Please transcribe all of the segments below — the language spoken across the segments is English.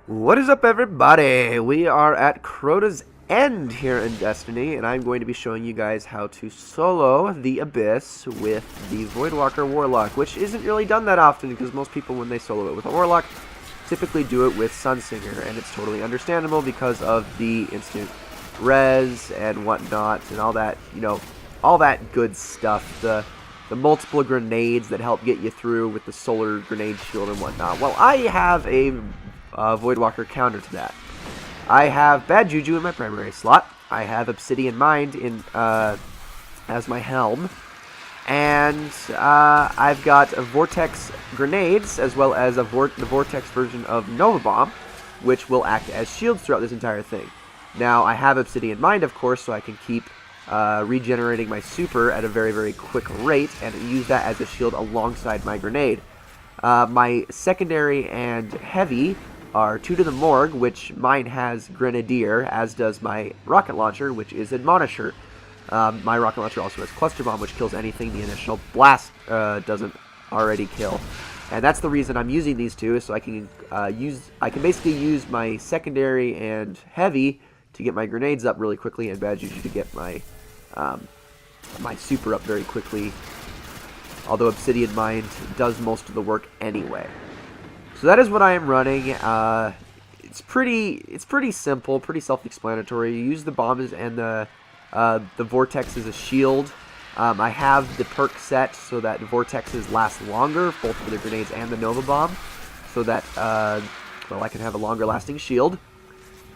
What is up, everybody? We are at Crota's End here in Destiny, and I'm going to be showing you guys how to solo the Abyss with the Voidwalker Warlock, which isn't really done that often because most people, when they solo it with a Warlock, typically do it with Sunsinger, and it's totally understandable because of the instant res and whatnot and all that, all that good stuff. The multiple grenades that help get you through with the solar grenade shield and whatnot. Well, I have a Voidwalker counter to that. I have Bad Juju in my primary slot. I have Obsidian Mind in as my helm. And I've got Vortex Grenades, as well as the Vortex version of Nova Bomb, which will act as shields throughout this entire thing. Now, I have Obsidian Mind, of course, so I can keep regenerating my super at a very, very quick rate, and use that as a shield alongside my grenade. My secondary and heavy are 2 to the Morgue, which mine has Grenadier, as does my rocket launcher, which is Admonisher. My rocket launcher also has Cluster Bomb, which kills anything the initial blast doesn't already kill. And that's the reason I'm using these two, so I can basically use my secondary and heavy to get my grenades up really quickly, and Bad Juju to get my my super up very quickly. Although Obsidian Mind does most of the work anyway. So that is what I am running. It's pretty simple, pretty self-explanatory. You use the bombs and the vortex as a shield. I have the perk set so that the vortexes last longer, both for the grenades and the Nova Bomb, so that well, I can have a longer lasting shield.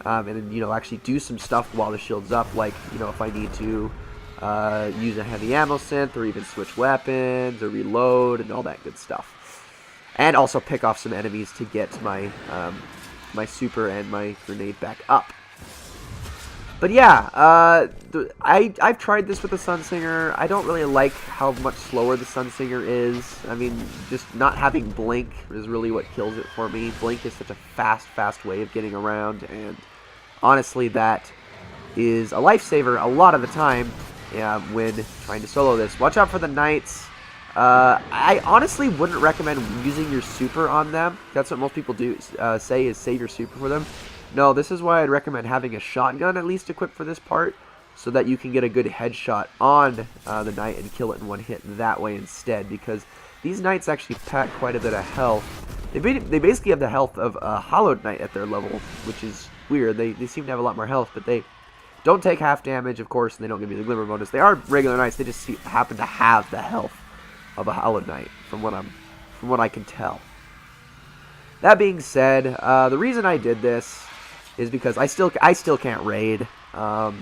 And then, actually do some stuff while the shield's up, like, if I need to use a heavy ammo synth, or even switch weapons, or reload, and all that good stuff. And also pick off some enemies to get my my super and my grenade back up. But yeah, I've tried this with the Sunsinger. I don't really like how much slower the Sunsinger is. I mean, just not having Blink is really what kills it for me. Blink is such a fast way of getting around, and honestly, that is a lifesaver a lot of the time when trying to solo this. Watch out for the Knights. I honestly wouldn't recommend using your super on them. That's what most people do say, is save your super for them. No, this is why I'd recommend having a shotgun at least equipped for this part, so that you can get a good headshot on the Knight and kill it in one hit that way instead, because these Knights actually pack quite a bit of health. They basically have the health of a Hollowed Knight at their level, which is weird. They seem to have a lot more health, but they don't take half damage, of course, and they don't give you the Glimmer bonus. They are regular Knights, they just happen to have the health of a Hollowed Knight, from what I can tell. That being said, the reason I did this is because I still can't raid. I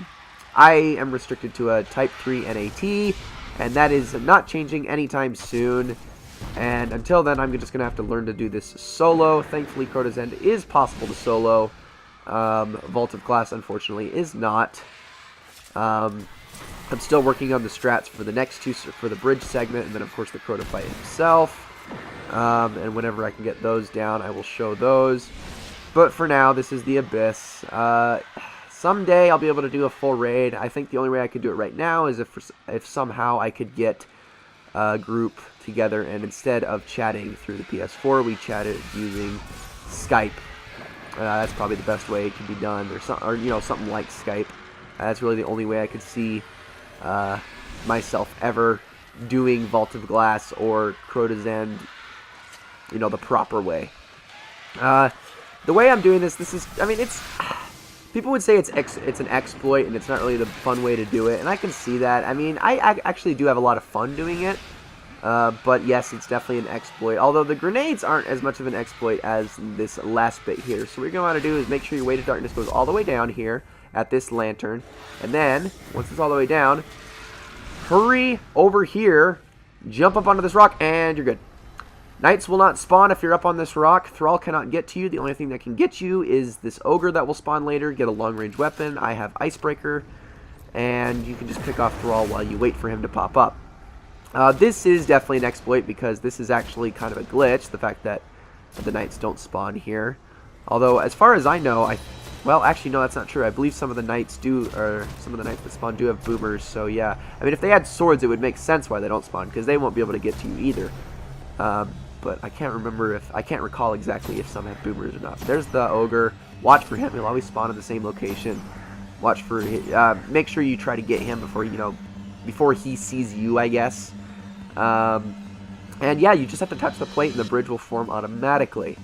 am restricted to a Type 3 NAT, and that is not changing anytime soon. And until then, I'm just going to have to learn to do this solo. Thankfully, Crota's End is possible to solo. Vault of Glass, unfortunately, is not. I'm still working on the strats for the next two, for the bridge segment, and then, of course, the Crota fight himself. And whenever I can get those down, I will show those. But for now, this is the Abyss. Someday I'll be able to do a full raid. I think the only way I could do it right now is if somehow I could get a group together, and instead of chatting through the PS4, we chatted using Skype. That's probably the best way it can be done, or something like Skype. That's really the only way I could see myself ever doing Vault of Glass or Crota's End, the proper way. The way I'm doing this is, I mean, people would say it's an exploit, and it's not really the fun way to do it, and I can see that. I mean, I actually do have a lot of fun doing it, but yes, it's definitely an exploit, although the grenades aren't as much of an exploit as this last bit here. So what you're going to want to do is make sure your Weight of Darkness goes all the way down here at this lantern, and then, once it's all the way down, hurry over here, jump up onto this rock, and you're good. Knights will not spawn if you're up on this rock. Thrall cannot get to you. The only thing that can get you is this Ogre that will spawn later. Get a long-range weapon. I have Icebreaker. And you can just pick off Thrall while you wait for him to pop up. This is definitely an exploit because this is actually kind of a glitch. The fact that the Knights don't spawn here. Although, as far as I know, well, actually, no, that's not true. I believe some of the Knights some of the Knights that spawn do have boomers. So, yeah. I mean, if they had swords, it would make sense why they don't spawn, because they won't be able to get to you either. but I can't recall exactly if some have boomers or not. There's the ogre. Watch for him. He'll always spawn in the same location. Watch for make sure you try to get him before he sees you, I guess. And yeah, you just have to touch the plate and the bridge will form automatically.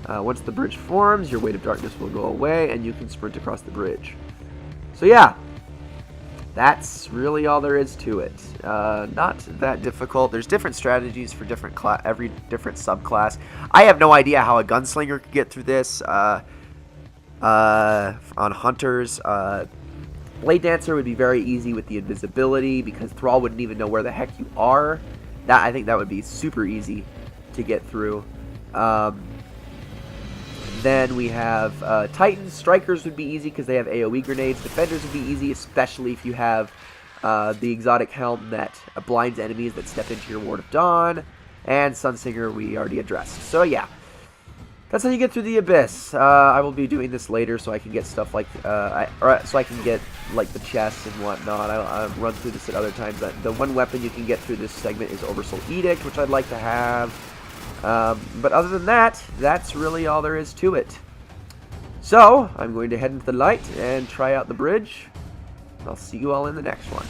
Once the bridge forms, your weight of darkness will go away and you can sprint across the bridge. So yeah, that's really all there is to it. Not that difficult. There's different strategies for every different subclass. I have no idea how a gunslinger could get through this. On hunters, Blade Dancer would be very easy with the invisibility because Thrall wouldn't even know where the heck you are. I think that would be super easy to get through. Then we have Titans. Strikers would be easy because they have AoE grenades. Defenders would be easy, especially if you have the exotic helm that blinds enemies that step into your Ward of Dawn. And Sunsinger we already addressed. So yeah, that's how you get through the Abyss. I will be doing this later so I can get stuff like, so I can get like the chests and whatnot. I'll run through this at other times. The one weapon you can get through this segment is Oversoul Edict, which I'd like to have. But other than that, that's really all there is to it. So, I'm going to head into the light and try out the bridge. I'll see you all in the next one.